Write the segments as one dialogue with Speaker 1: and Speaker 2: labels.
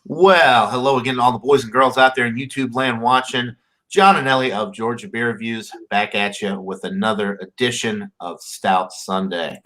Speaker 1: Well, hello again to all the boys and girls out there in YouTube land watching. John and Ellie of Georgia Beer Reviews back at you with another edition of Stout Sunday.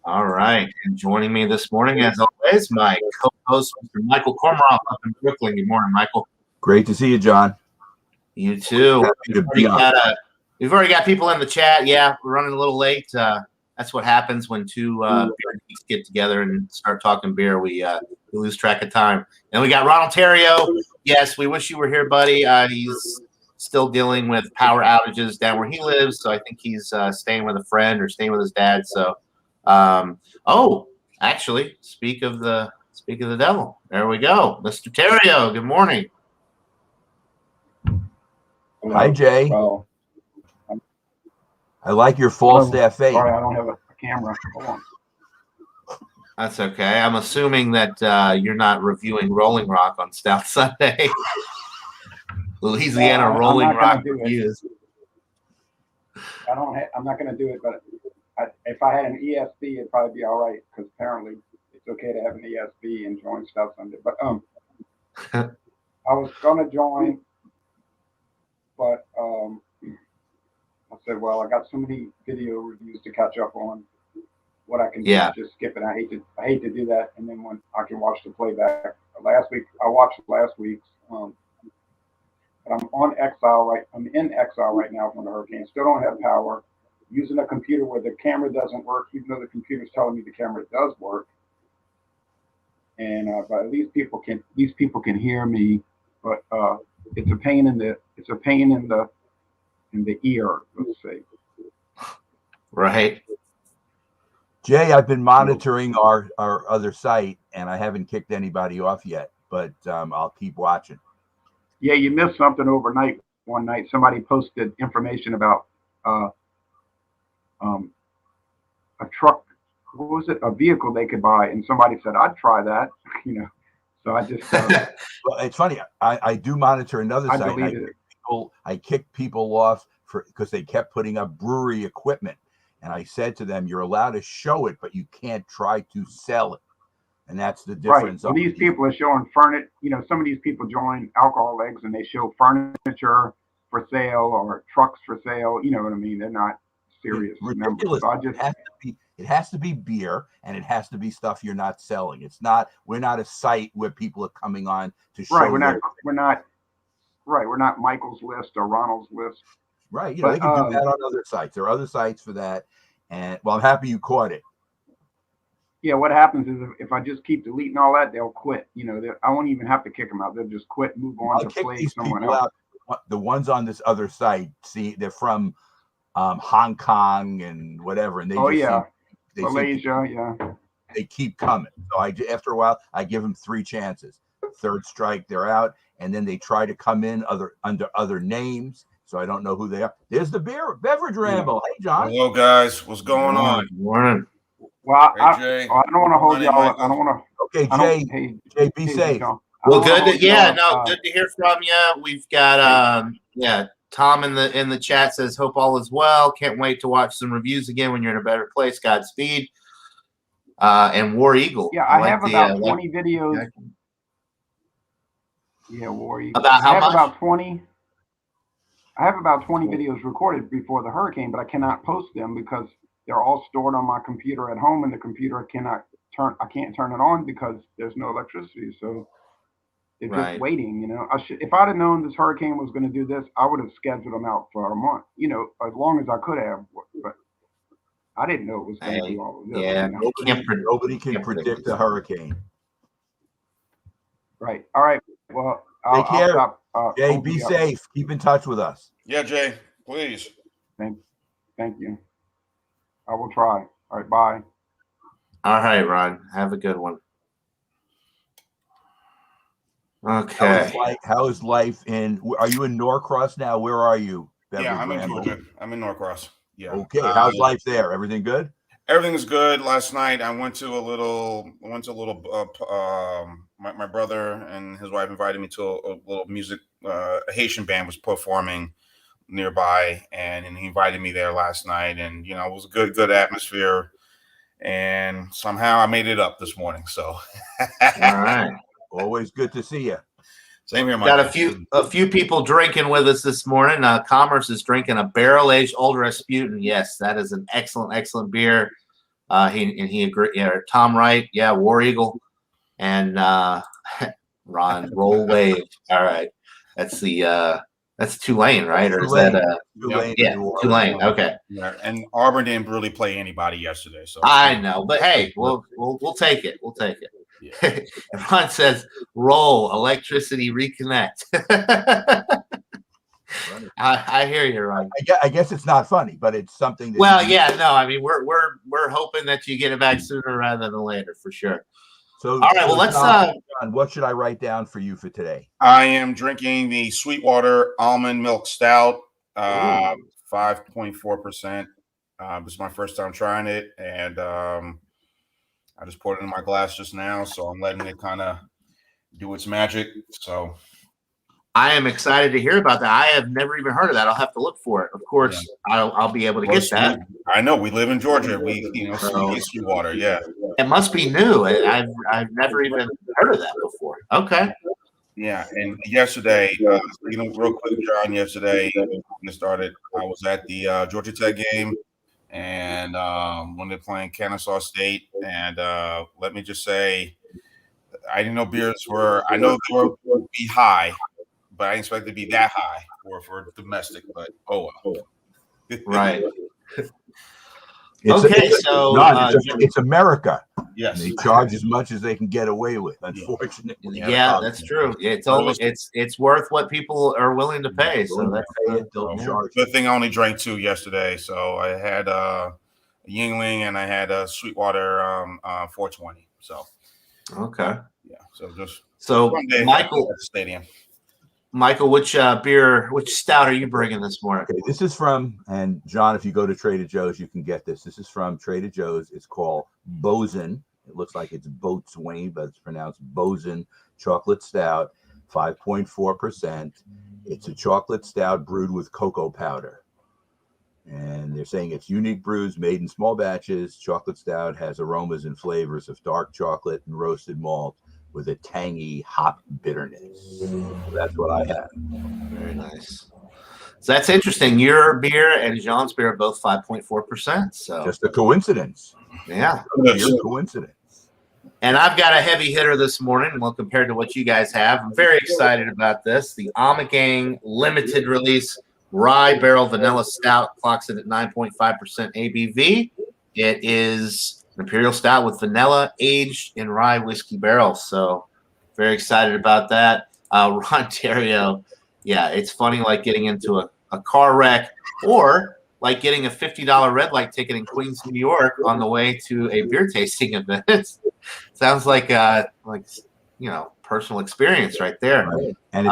Speaker 1: All right, and joining me this morning, as always, my co-host, Mr. Michael Kormaroff up in Brooklyn. Good morning, Michael.
Speaker 2: Great to see you, John.
Speaker 1: You too. We've already got people in the chat. Yeah, we're running a little late. That's what happens when two beer geeks get together and start talking beer. We lose track of time. And we got Ronald Terrio. Yes, we wish you were here, buddy. He's still dealing with power outages down where he lives, so I think he's staying with a friend or staying with his dad. So, actually, speak of the devil. There we go, Mr. Terrio. Good morning.
Speaker 2: Hi, Jay.
Speaker 3: Well,
Speaker 2: I like your Falstaff face.
Speaker 3: Sorry, I don't have a camera. Hold on.
Speaker 1: That's okay. I'm assuming that you're not reviewing Rolling Rock on Stout Sunday. Louisiana Rolling Rock reviews.
Speaker 3: I'm not going to do it, but if I had an ESP, it'd probably be all right because apparently it's okay to have an ESP and join Stout Sunday. But I was going to join, but I said, well, I got so many video reviews to catch up on. What I can do is just skip it. I hate to do that, and then when I can watch the playback. Last week I watched last week's. But I'm on exile I'm in exile right now from the hurricane. Still don't have power. Using a computer where the camera doesn't work, even though the computer's telling me the camera does work. And but at least people can hear me. But it's a pain in the ear, let's say.
Speaker 1: Right.
Speaker 2: Jay, I've been monitoring our other site, and I haven't kicked anybody off yet, but I'll keep watching.
Speaker 3: Yeah, you missed something overnight. One night, somebody posted information about a truck. What was it? A vehicle they could buy, and somebody said, "I'd try that." So I just.
Speaker 2: Well, it's funny. I do monitor another site. I kicked people off because they kept putting up brewery equipment, and I said to them, "You're allowed to show it, but you can't try to sell it." And that's the difference.
Speaker 3: Right. So these people are showing furniture. Some of these people join Alcohol Legs and they show furniture for sale or trucks for sale. You know what I mean? They're not serious.
Speaker 2: Ridiculous. So it has to be beer, and it has to be stuff you're not selling. We're not a site where people are coming on to show.
Speaker 3: Right. We're not Michael's List or Ronald's List.
Speaker 2: Right. They can do that on other sites. There are other sites for that. And I'm happy you caught it.
Speaker 3: Yeah, what happens is if I just keep deleting all that, they'll quit. I won't even have to kick them out. They'll just quit, move on to play someone else.
Speaker 2: The ones on this other site, they're from Hong Kong and whatever, and
Speaker 3: Malaysia,
Speaker 2: they keep coming. So after a while, I give them 3 chances. Third strike, they're out, and then they try to come in under other names. So I don't know who they are. There's the beverage ramble. Hey, John.
Speaker 4: Hello, guys. What's going on?
Speaker 1: Morning.
Speaker 3: Well,
Speaker 4: Jay.
Speaker 3: I don't want to hold y'all. I don't want to.
Speaker 2: Okay, Jay, be safe.
Speaker 1: Well, good to hear from you. We've got Tom in the chat says hope all is well. Can't wait to watch some reviews again when you're in a better place. Godspeed. And War Eagle.
Speaker 3: Yeah, I have about 20 videos. Yeah, War Eagle.
Speaker 1: About how much?
Speaker 3: I have about 20 videos recorded before the hurricane, but I cannot post them because they're all stored on my computer at home, and the computer I can't turn it on because there's no electricity. So they're just waiting, if I'd have known this hurricane was going to do this, I would have scheduled them out for a month, as long as I could have, but I didn't know it was going to do all of this.
Speaker 1: Yeah,
Speaker 2: nobody can predict a hurricane.
Speaker 3: Right. All right. Well,
Speaker 2: take care.
Speaker 3: I'll stop,
Speaker 2: Jay, be safe. Keep in touch with us.
Speaker 4: Yeah, Jay, please.
Speaker 3: Thank you. I will try. All right, bye.
Speaker 1: All right, Ron. Have a good one. Okay.
Speaker 2: How is life are you in Norcross now? Where are you?
Speaker 4: Yeah, I'm in Georgia. I'm in Norcross. Yeah.
Speaker 2: Okay. How's life there? Everything good?
Speaker 4: Everything's good. Last night I went to a little. My brother and his wife invited me to a little music. A Haitian band was performing nearby, and he invited me there last night. And it was a good atmosphere. And somehow I made it up this morning. So,
Speaker 1: All right.
Speaker 2: Always good to see you.
Speaker 4: Same here, Mike.
Speaker 1: Got a few people drinking with us this morning. Commerce is drinking a barrel-aged Old Rasputin. Yes, that is an excellent beer. He agreed. Yeah, Tom Wright, yeah, War Eagle, and Ron Roll Wave. All right, that's Tulane, right? Or is that
Speaker 2: Tulane?
Speaker 1: Yeah, Tulane. Okay.
Speaker 4: Yeah, and Auburn didn't really play anybody yesterday, so
Speaker 1: I know, but hey, we'll take it. We'll take it.
Speaker 4: Yeah.
Speaker 1: And Ron says, "Roll electricity, reconnect." I hear you, Ron.
Speaker 2: I guess it's not funny, but it's something.
Speaker 1: Well, yeah, no, I mean we're hoping that you get it back sooner rather than later, for sure.
Speaker 2: So,
Speaker 1: all right, well, let's.
Speaker 2: John, what should I write down for you for today?
Speaker 4: I am drinking the Sweetwater Almond Milk Stout, 5.4%. This is my first time trying it, and I just poured it in my glass just now, so I'm letting it kind of do its magic. So
Speaker 1: I am excited to hear about that. I have never even heard of that. I'll have to look for it. Of course, yeah. I'll be able to get that.
Speaker 4: I know we live in Georgia. We Sweetwater. Yeah,
Speaker 1: it must be new. I've never even heard of that before. Okay.
Speaker 4: Yeah, and yesterday, real quick, John. Yesterday, when it started, I was at the Georgia Tech game, and when they're playing Kennesaw State, and let me just say, I didn't know beers were. I know they would be high, but I didn't expect it to be that high for domestic. But oh well.
Speaker 1: Right.
Speaker 2: It's America.
Speaker 4: Yes,
Speaker 2: they charge as much as they can get away with. Unfortunately,
Speaker 1: yeah, that's true. It's worth what people are willing to pay. So that's
Speaker 4: good thing. I only drank 2 yesterday, so I had a Yingling and I had a Sweetwater 420. So
Speaker 1: okay,
Speaker 4: yeah.
Speaker 1: So Michael,
Speaker 4: at the stadium.
Speaker 1: Michael, which stout are you bringing this morning?
Speaker 2: Okay, this is from, and John, if you go to Trader Joe's, you can get this. This is from Trader Joe's. It's called Bosun. It looks like it's Boatswain, but it's pronounced Bosun Chocolate Stout, 5.4%. It's a chocolate stout brewed with cocoa powder. And they're saying it's unique brews made in small batches. Chocolate stout has aromas and flavors of dark chocolate and roasted malt, with a tangy hop bitterness. So that's what I have.
Speaker 1: Very nice. So that's interesting. Your beer and Jean's beer are both 5.4%. So
Speaker 2: just a coincidence.
Speaker 1: Yeah.
Speaker 2: Pure coincidence.
Speaker 1: And I've got a heavy hitter this morning. Well, compared to what you guys have, I'm very excited about this. The Amagang limited release rye barrel vanilla stout clocks in at 9.5% ABV. It is Imperial Stout with vanilla aged in rye whiskey barrels. So very excited about that. Ron Terrio, yeah, it's funny like getting into a car wreck or like getting a $50 red light ticket in Queens, New York on the way to a beer tasting event. Sounds like personal experience right there.
Speaker 2: Right. And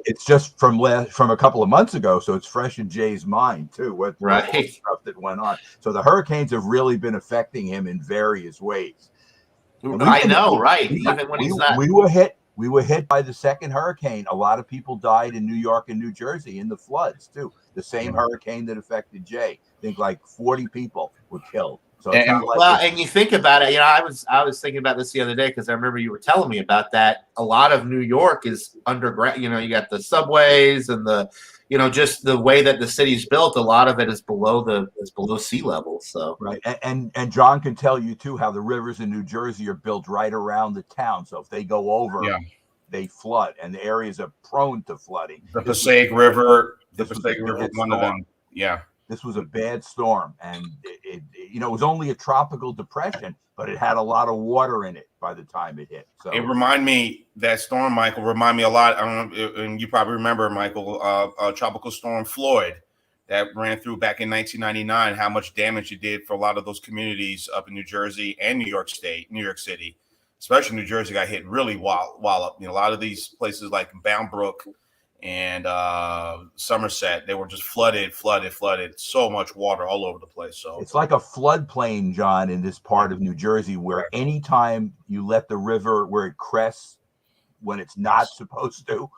Speaker 2: it's just from a couple of months ago, so it's fresh in Jay's mind too. What stuff that went on. So the hurricanes have really been affecting him in various ways.
Speaker 1: I know, right? Even when he's not.
Speaker 2: We were hit by the second hurricane. A lot of people died in New York and New Jersey in the floods too. The same hurricane that affected Jay. I think like 40 people were killed. So
Speaker 1: and you think about it, I was thinking about this the other day because I remember you were telling me about that. A lot of New York is underground. You got the subways and the, just the way that the city's built. A lot of it is below sea level. So
Speaker 2: right, and John can tell you too how the rivers in New Jersey are built right around the town. So if they go over, they flood, and the areas are prone to flooding.
Speaker 4: The Passaic River, one of them. Yeah.
Speaker 2: This was a bad storm, and it was only a tropical depression, but it had a lot of water in it by the time it hit. So
Speaker 4: that storm, Michael, remind me a lot. I don't know, and you probably remember, Michael, Tropical Storm Floyd that ran through back in 1999. How much damage it did for a lot of those communities up in New Jersey and New York City, especially New Jersey got hit really wild up. A lot of these places like Bound Brook and Somerset. They were just flooded. So much water all over the place. So
Speaker 2: it's like a floodplain, John, in this part of New Jersey, where anytime you let the river where it crests when it's not supposed to,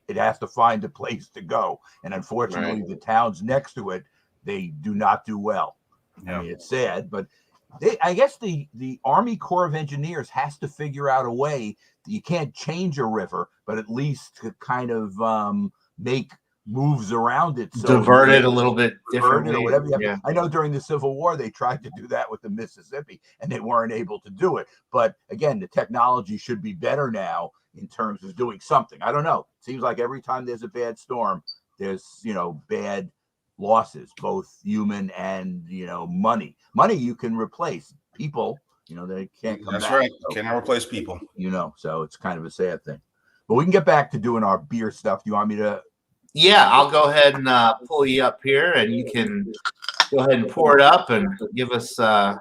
Speaker 2: it has to find a place to go. And unfortunately, the towns next to it, they do not do well. I mean, it's sad, but I guess the Army Corps of Engineers has to figure out a way that you can't change a river, but at least to kind of make moves around it. So
Speaker 1: divert it a little bit differently.
Speaker 2: Or whatever. I know during the Civil War, they tried to do that with the Mississippi and they weren't able to do it. But again, the technology should be better now in terms of doing something. I don't know. It seems like every time there's a bad storm, there's, bad losses, both human and, money. Money you can replace. People, they can't come back.
Speaker 4: That's right.
Speaker 2: So,
Speaker 4: cannot replace people.
Speaker 2: So it's kind of a sad thing. But we can get back to doing our beer stuff. Do you want me to?
Speaker 1: Yeah, I'll go ahead and pull you up here, and you can go ahead and pour it up and give us the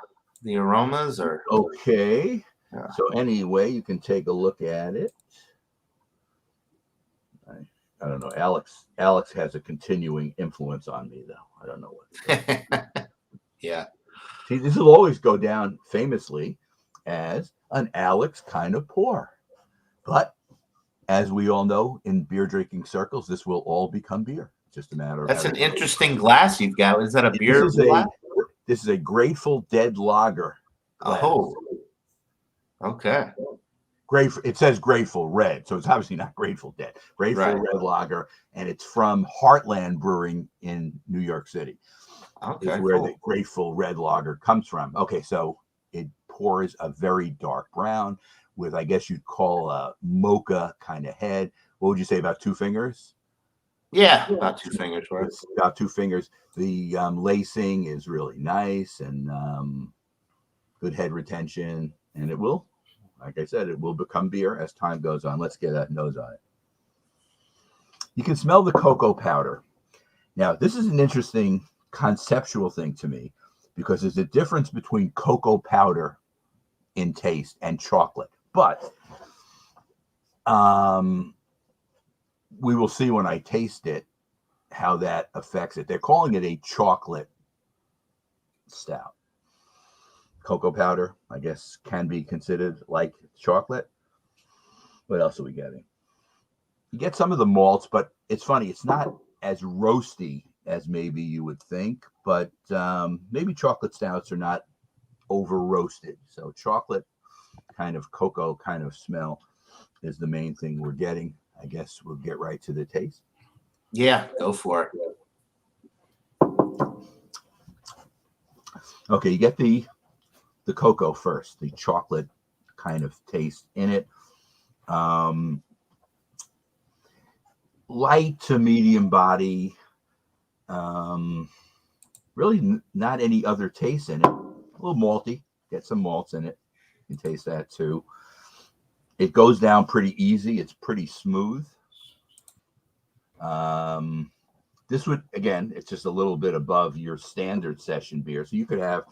Speaker 1: aromas. Or
Speaker 2: okay. So anyway, you can take a look at it. I don't know. Alex has a continuing influence on me, though. I don't know what.
Speaker 1: Yeah.
Speaker 2: See, this will always go down famously as an Alex kind of pour. But as we all know, in beer drinking circles, this will all become beer. It's just a matter of.
Speaker 1: That's an interesting glass you've got. Is that a beer glass?
Speaker 2: This is a Grateful Dead lager glass.
Speaker 1: Oh. Okay.
Speaker 2: It says Grateful Red, so it's obviously not Grateful Dead. Grateful Red lager, and it's from Heartland Brewing in New York City. Okay, is where the Grateful Red lager comes from. Okay, so it pours a very dark brown with, I guess you'd call a mocha kind of head. What would you say, about 2 fingers?
Speaker 1: Yeah, about 2 fingers worth.
Speaker 2: It's about 2 fingers. The lacing is really nice and good head retention, and it will. Like I said, it will become beer as time goes on. Let's get that nose on it. You can smell the cocoa powder. Now, this is an interesting conceptual thing to me because there's a difference between cocoa powder in taste and chocolate. But we will see when I taste it how that affects it. They're calling it a chocolate stout. Cocoa powder, I guess, can be considered like chocolate. What else are we getting? You get some of the malts, but it's funny. It's not as roasty as maybe you would think, but maybe chocolate stouts are not over roasted. So chocolate kind of cocoa kind of smell is the main thing we're getting. I guess we'll get right to the taste.
Speaker 1: Yeah, go for it.
Speaker 2: Okay, you get the cocoa first, the chocolate kind of taste in it. Light to medium body. Really not any other taste in it. A little malty. Get some malts in it. You can taste that too. It goes down pretty easy. It's pretty smooth. This would, again, it's just a little bit above your standard session beer. So you could have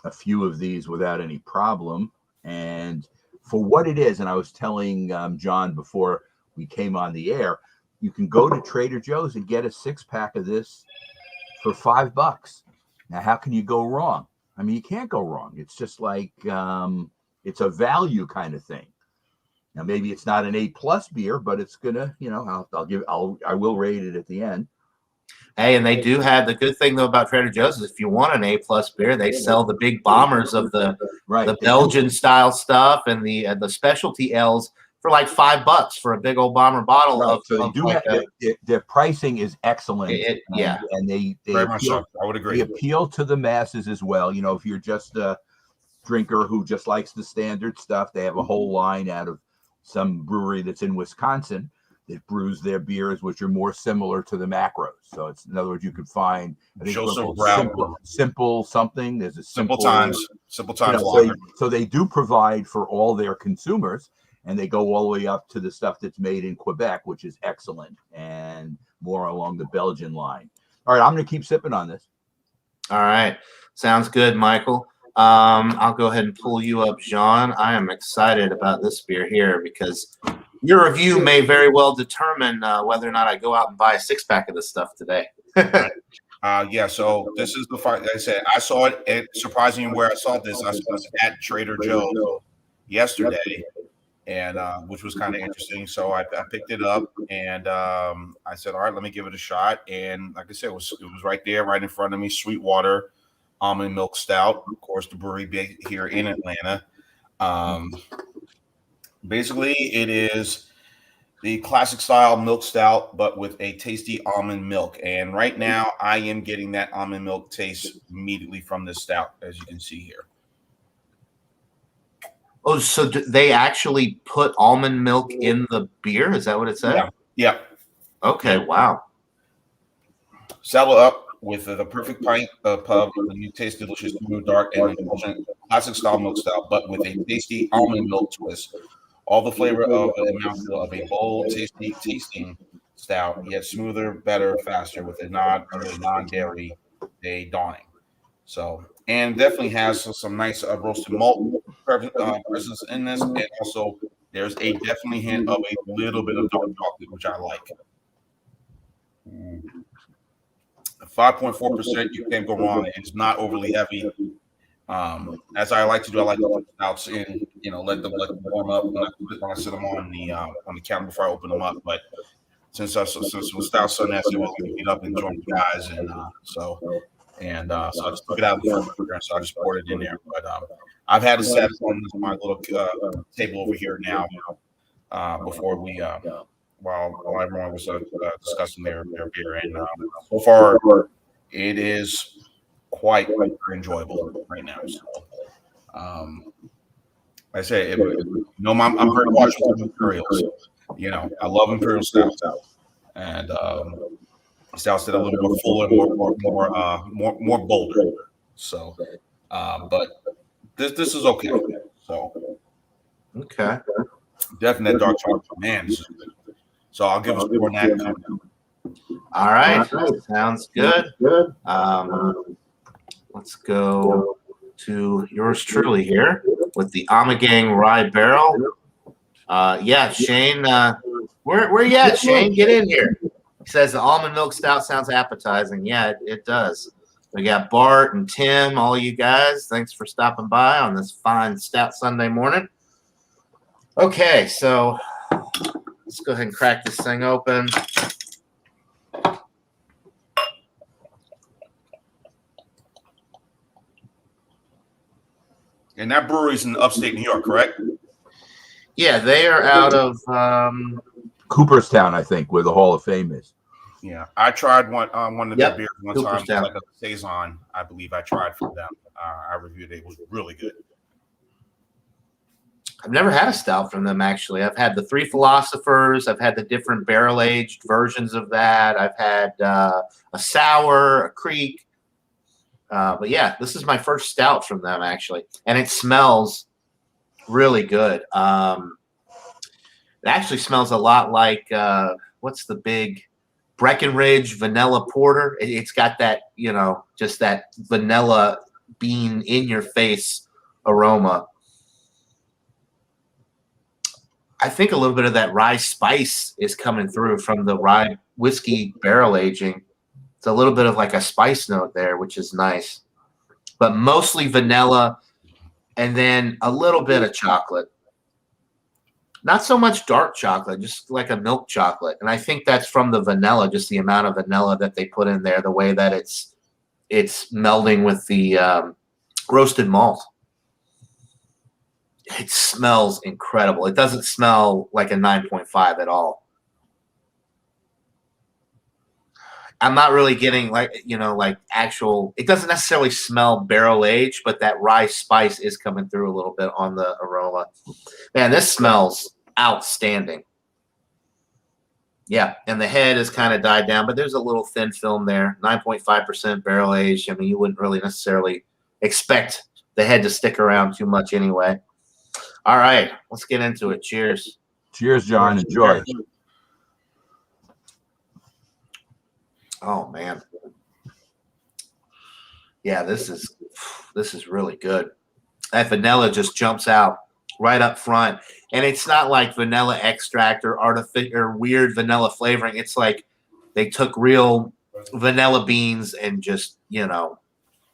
Speaker 2: a few of these without any problem. And for what it is, and I was telling John before we came on the air, you can go to Trader Joe's and get a 6-pack of this for $5. Now, how can you go wrong? I mean, you can't go wrong. It's just like it's a value kind of thing. Now, maybe it's not an A+ beer, but it's gonna, I will rate it at the end.
Speaker 1: Hey, and they do have the good thing though about Trader Joe's is if you want an A+ beer, they sell the big bombers of the Belgian style stuff and the specialty L's for like $5 for a big old bomber bottle of.
Speaker 2: So they do have their pricing is excellent. And they
Speaker 4: very much so. I would agree.
Speaker 2: They appeal to the masses as well. You know, if you're just a drinker who just likes the standard stuff, they have a whole line out of some brewery that's in Wisconsin that brews their beers, which are more similar to the macros. So it's, in other words, you could find simple something. There's a simple times. So they do provide for all their consumers, and they go all the way up to the stuff that's made in Quebec, which is excellent, and more along the Belgian line. All right, I'm going to keep sipping on this.
Speaker 1: All right, sounds good, Michael. I'll go ahead and pull you up, John. I am excited about this beer here because your review may very well determine whether or not I go out and buy a 6-pack of this stuff today.
Speaker 4: Right. Yeah, so this is the fight. Like I said, I saw it. It surprising where I saw this. I saw this at Trader Joe's yesterday, and which was kind of interesting. So I picked it up, and I said, "All right, let me give it a shot." And like I said, it was right there, right in front of me. Sweetwater almond milk stout, of course, the brewery big here in Atlanta. Basically, it is the classic style milk stout, but with a tasty almond milk. And right now, I am getting that almond milk taste immediately from this stout, as you can see here.
Speaker 1: Oh, so they actually put almond milk in the beer? Is that what it said?
Speaker 4: Yeah. Yeah.
Speaker 1: Okay. Wow.
Speaker 4: Saddle up with the perfect pint of pub. You taste delicious, smooth, dark, and indulgent classic style milk stout, but with a tasty almond milk twist. All the flavor of a mouthfeel of a bold, tasting stout, yet smoother, better, faster, with a nod to the non-dairy day dawning. So, and definitely has some nice roasted malt presence in this, and also there's a definitely hint of a little bit of dark chocolate, which I like. 5.4%, you can't go wrong. It's not overly heavy. As I like to do, I like to put stouts in, let them warm up when I sit them on the counter before I open them up. But since with stouts so nasty, well, we can heat up and join the guys, and so I just took it out of the refrigerator, so I just poured it in there. But I've had it set on my little table over here now. Before we while everyone was discussing their beer, and so far it is quite enjoyable right now. So, I say, I'm very partial to Imperials. I love Imperial stouts, and stouts that are a little more fuller, more bolder. So, but this is okay. So,
Speaker 1: okay,
Speaker 4: definitely that dark chocolate, man. This is good. So I'll give a score on that.
Speaker 1: All right. Sounds good. Let's go to yours truly here with the Amagang Rye Barrel. Yeah, Shane, where you at, Shane? Get in here. He says the almond milk stout sounds appetizing. Yeah, it does. We got Bart and Tim, all you guys. Thanks for stopping by on this fine stout Sunday morning. Okay, so let's go ahead and crack this thing open.
Speaker 4: And that brewery's in upstate New York, correct?
Speaker 1: Yeah, they are out of
Speaker 2: Cooperstown, I think, where the Hall of Fame is.
Speaker 4: Yeah, I tried one of their beers one time,
Speaker 1: Cooperstown.
Speaker 4: like a saison. I believe I tried from them. I reviewed it; it was really good.
Speaker 1: I've never had a stout from them, actually. I've had the Three Philosophers. I've had the different barrel-aged versions of that. I've had a sour, a creek. But yeah, this is my first stout from them, actually. And it smells really good. It actually smells a lot like, what's the big Breckenridge vanilla porter? It's got that, just that vanilla bean in your face aroma. I think a little bit of that rye spice is coming through from the rye whiskey barrel aging. It's a little bit of like a spice note there, which is nice, but mostly vanilla and then a little bit of chocolate. Not so much dark chocolate, just like a milk chocolate. And I think that's from the vanilla, just the amount of vanilla that they put in there, the way that it's melding with the roasted malt. It smells incredible. It doesn't smell like a 9.5 at all. I'm not really getting like actual, it doesn't necessarily smell barrel aged, but that rye spice is coming through a little bit on the aroma. Man, this smells outstanding. Yeah, and the head is kind of died down, but there's a little thin film there. 9.5% barrel aged. I mean, you wouldn't really necessarily expect the head to stick around too much anyway. All right, let's get into it. Cheers.
Speaker 2: Cheers, John. Enjoy.
Speaker 1: Oh man. Yeah, this is really good. That vanilla just jumps out right up front. And it's not like vanilla extract or artificial or weird vanilla flavoring. It's like they took real vanilla beans and just,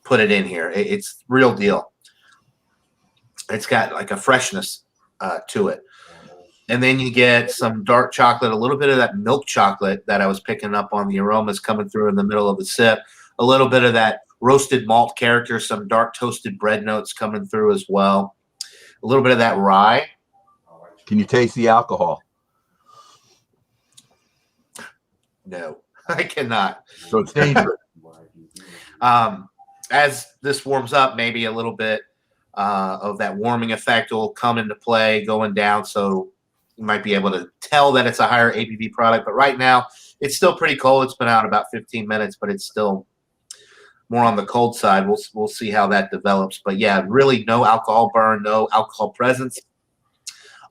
Speaker 1: put it in here. It's real deal. It's got like a freshness to it. And then you get some dark chocolate, a little bit of that milk chocolate that I was picking up on the aromas coming through in the middle of the sip, a little bit of that roasted malt character, some dark toasted bread notes coming through as well, a little bit of that rye.
Speaker 2: Can you taste the alcohol?
Speaker 1: No, I cannot.
Speaker 2: So it's dangerous.
Speaker 1: As this warms up, maybe a little bit of that warming effect will come into play going down. So you might be able to tell that it's a higher ABV product. But right now, it's still pretty cold. It's been out about 15 minutes, but it's still more on the cold side. We'll see how that develops. But yeah, really no alcohol burn, no alcohol presence,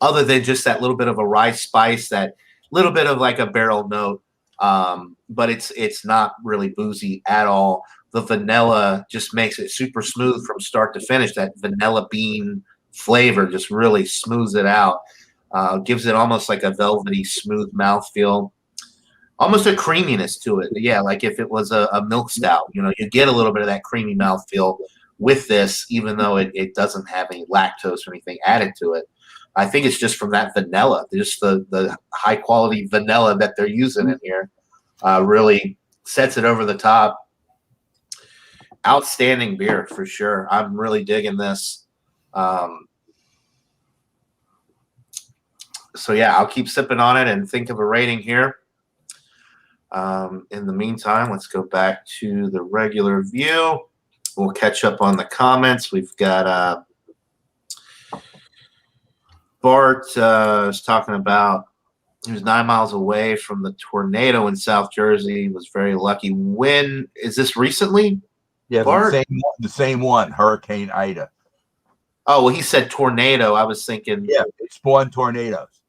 Speaker 1: other than just that little bit of a rye spice, that little bit of like a barrel note. But it's not really boozy at all. The vanilla just makes it super smooth from start to finish. That vanilla bean flavor just really smooths it out. Gives it almost like a velvety, smooth mouthfeel. Almost a creaminess to it. Yeah, like if it was a milk stout, you get a little bit of that creamy mouthfeel with this, even though it doesn't have any lactose or anything added to it. I think it's just from that vanilla, just the high quality vanilla that they're using in here really sets it over the top. Outstanding beer for sure. I'm really digging this. So yeah, I'll keep sipping on it and think of a rating here. In the meantime, let's go back to the regular view. We'll catch up on the comments. We've got Bart is talking about he was 9 miles away from the tornado in South Jersey. He was very lucky. When is this recently?
Speaker 2: Yeah,
Speaker 1: Bart?
Speaker 2: the same one, Hurricane Ida.
Speaker 1: Oh, well, he said tornado. I was thinking.
Speaker 2: Yeah, it spawned tornadoes.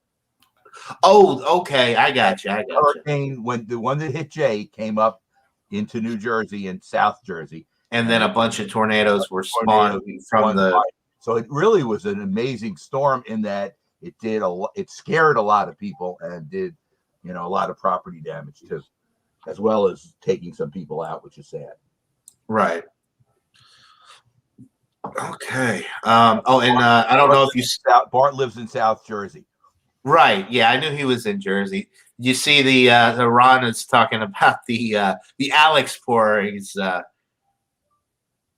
Speaker 1: Oh, okay. I got you.
Speaker 2: Hurricane, when the one that hit Jay came up into New Jersey and South Jersey.
Speaker 1: And then a bunch of tornadoes were spawned from the.
Speaker 2: So it really was an amazing storm in that it scared a lot of people and did, a lot of property damage too, as well as taking some people out, which is sad.
Speaker 1: Right. Okay. I don't know if you.
Speaker 2: Bart lives in South Jersey.
Speaker 1: Right. Yeah, I knew he was in Jersey. You see the Ron is talking about the Alex pour.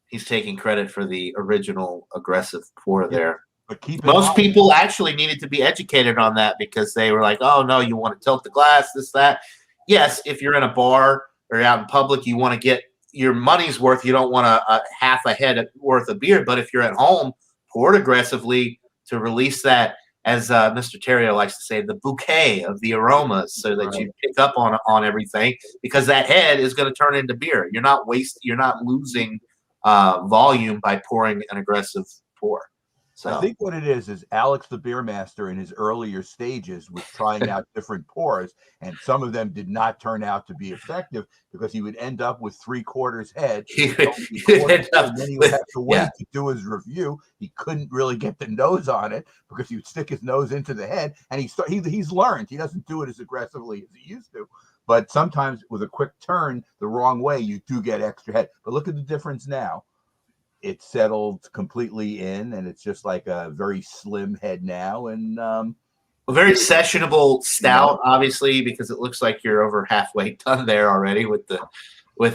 Speaker 1: He's taking credit for the original aggressive pour there.
Speaker 2: But
Speaker 1: most people actually needed to be educated on that because they were like, "Oh no, you want to tilt the glass, this, that." Yes, if you're in a bar or out in public, you want to get your money's worth. You don't want a half a head worth of beer. But if you're at home, pour it aggressively to release that, as Mr. Terrio likes to say, the bouquet of the aromas, so that you pick up on everything, because that head is going to turn into beer. You're not losing volume by pouring an aggressive pour. So
Speaker 2: I think what it is Alex the beer master in his earlier stages was trying out different pours, and some of them did not turn out to be effective because he would end up with 3/4 head. And then he would have to wait to do his review. He couldn't really get the nose on it because he would stick his nose into the head, and he's learned. He doesn't do it as aggressively as he used to. But sometimes with a quick turn the wrong way, you do get extra head. But look at the difference now. It's settled completely in, and it's just like a very slim head now. And
Speaker 1: a very sessionable stout, obviously, because it looks like you're over halfway done there already with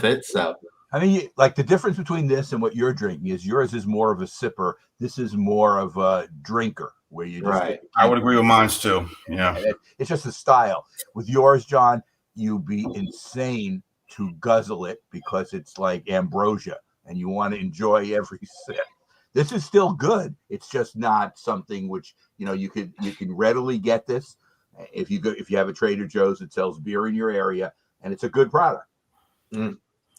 Speaker 1: it. So
Speaker 2: I mean, like the difference between this and what you're drinking is yours is more of a sipper. This is more of a drinker, where you just
Speaker 4: I would agree with mine too. Yeah,
Speaker 2: it's just a style. With yours, John, you'd be insane to guzzle it because it's like ambrosia, and you want to enjoy every sip. This is still good. It's just not something which you can readily get this if you have a Trader Joe's that sells beer in your area, and it's a good product.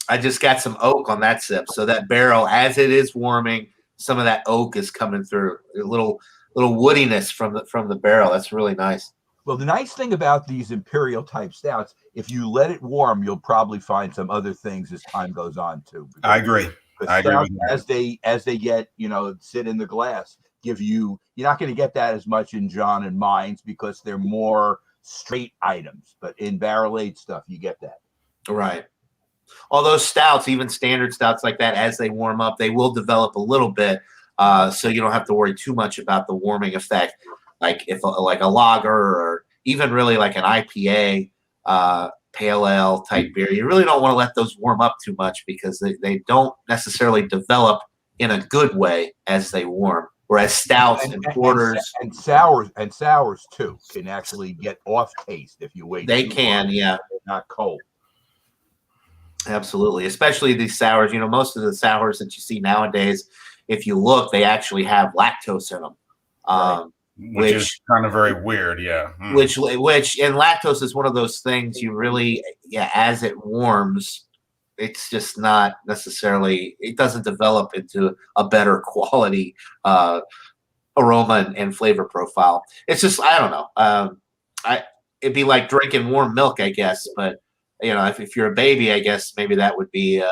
Speaker 1: I just got some oak on that sip, so that barrel, as it is warming, some of that oak is coming through. A little woodiness from the barrel. That's really nice.
Speaker 2: Well, the nice thing about these imperial type stouts, if you let it warm, you'll probably find some other things as time goes on too.
Speaker 4: I agree.
Speaker 2: As they get, sit in the glass, give you, you're not going to get that as much in John and Mines because they're more straight items. But in barrel aged stuff, you get that.
Speaker 1: Right. Although stouts, even standard stouts like that, as they warm up, they will develop a little bit. So you don't have to worry too much about the warming effect. Like if like a lager or even really like an IPA, pale ale type beer, you really don't want to let those warm up too much because they don't necessarily develop in a good way as they warm. Whereas stouts and porters
Speaker 2: and sours too can actually get off taste if you wait.
Speaker 1: They can, yeah,
Speaker 2: not cold.
Speaker 1: Absolutely, especially these sours. You know, most of the sours that you see nowadays, if you look, they actually have lactose in them,
Speaker 2: Right.
Speaker 4: Which is kind of very weird, yeah.
Speaker 1: Which and lactose is one of those things you really, as it warms, it's just not necessarily. It doesn't develop into a better quality aroma and flavor profile. It's just I don't know. It'd be like drinking warm milk, I guess, but. You know, if you're a baby, I guess maybe that would be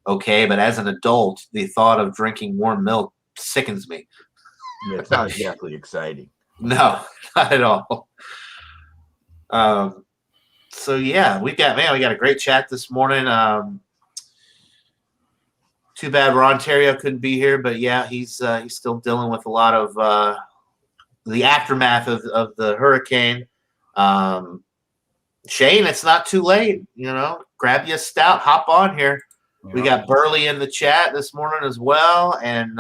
Speaker 1: okay. But as an adult, the thought of drinking warm milk sickens me.
Speaker 2: Yeah, it's not exactly exciting.
Speaker 1: No, not at all. So yeah, we got a great chat this morning. Too bad Ron Terrio couldn't be here, but yeah, he's still dealing with a lot of the aftermath of the hurricane. Shane, it's not too late. You know, grab you a stout, hop on here. Yeah. We got Burley in the chat this morning as well, and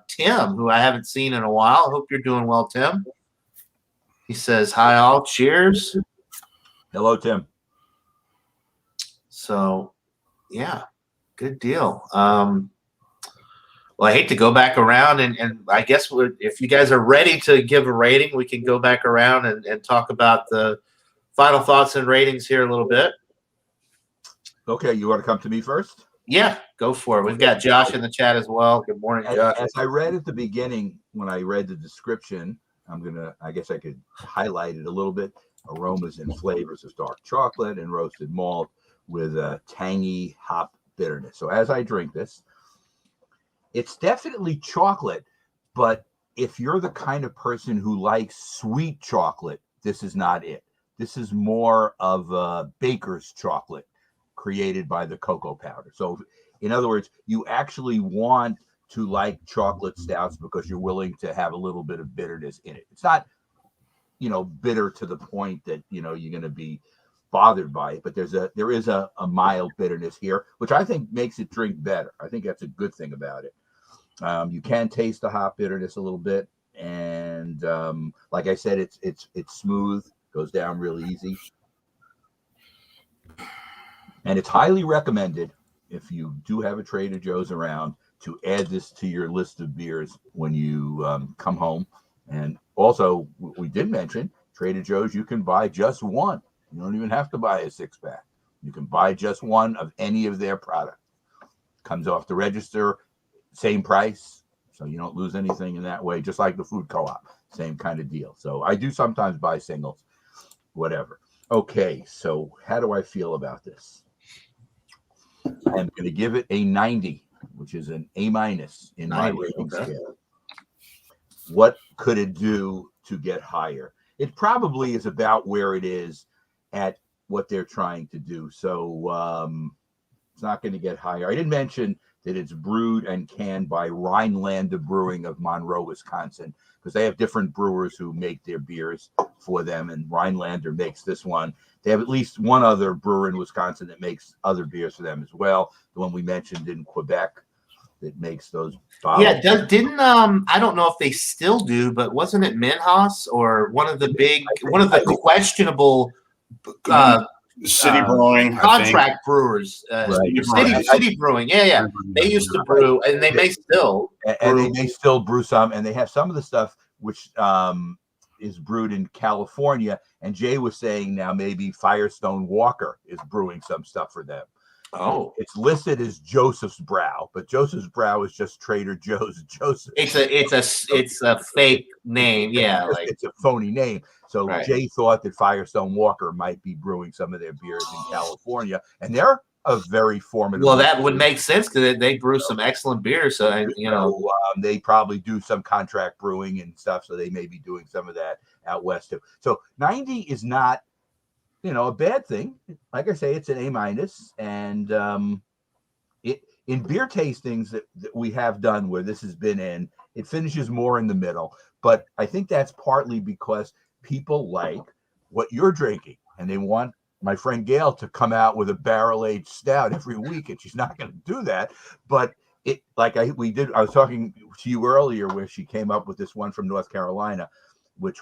Speaker 1: Tim, who I haven't seen in a while. Hope you're doing well, Tim. He says, "Hi all, cheers."
Speaker 2: Hello, Tim.
Speaker 1: So, yeah, good deal. Well, I hate to go back around, and I guess if you guys are ready to give a rating, we can go back around and talk about the final thoughts and ratings here a little bit.
Speaker 2: Okay, you want to come to me first?
Speaker 1: Yeah, go for it. We've got Josh in the chat as well. Good morning, Josh.
Speaker 2: As I read at the beginning, when I read the description, I guess I could highlight it a little bit. Aromas and flavors of dark chocolate and roasted malt with a tangy hop bitterness. So as I drink this, it's definitely chocolate, but if you're the kind of person who likes sweet chocolate, this is not it. This is more of a baker's chocolate created by the cocoa powder. So in other words, you actually want to like chocolate stouts because you're willing to have a little bit of bitterness in it. It's not, bitter to the point that, you're going to be bothered by it, but there is a mild bitterness here, which I think makes it drink better. I think that's a good thing about it. You can taste the hop bitterness a little bit. And like I said, it's smooth. Goes down real easy. And it's highly recommended if you do have a Trader Joe's around to add this to your list of beers when you come home. And also, we did mention Trader Joe's, you can buy just one. You don't even have to buy a 6-pack. You can buy just one of any of their products. Comes off the register, same price. So you don't lose anything in that way, just like the food co-op. Same kind of deal. So I do sometimes buy singles. Whatever. Okay, so how do I feel about this? I'm going to give it a 90, which is an A- in my rating scale. What could it do to get higher? It probably is about where it is at what they're trying to do. So it's not going to get higher. I didn't mention that it's brewed and canned by Rhinelander Brewing of Monroe, Wisconsin, because they have different brewers who make their beers for them, and Rhinelander makes this one. They have at least one other brewer in Wisconsin that makes other beers for them as well. The one we mentioned in Quebec that makes those bottles.
Speaker 1: Yeah, didn't I don't know if they still do, but wasn't it Minhas or one of the questionable
Speaker 4: City Brewing
Speaker 1: contract brewers?
Speaker 2: Right.
Speaker 1: City Brewing, yeah. They used to brew, and they may still,
Speaker 2: and they may still brew some, and they have some of the stuff which is brewed in California. And Jay was saying now maybe Firestone Walker is brewing some stuff for them.
Speaker 1: Oh,
Speaker 2: it's listed as Joseph's Brow, but Joseph's Brow is just Trader Joe's. Joseph.
Speaker 1: It's a fake name, yeah.
Speaker 2: It's a phony name. So right. Jay thought that Firestone Walker might be brewing some of their beers in California, and they're a very formidable.
Speaker 1: Well, that would make sense because they brew some excellent beers. So,
Speaker 2: they probably do some contract brewing and stuff. So they may be doing some of that out west too. So 90 is not, a bad thing. Like I say, it's an A-, and in beer tastings that we have done where this has been in, it finishes more in the middle. But I think that's partly because people like what you're drinking, and they want my friend Gail to come out with a barrel-aged stout every week, and she's not going to do that. But I was talking to you earlier where she came up with this one from North Carolina, which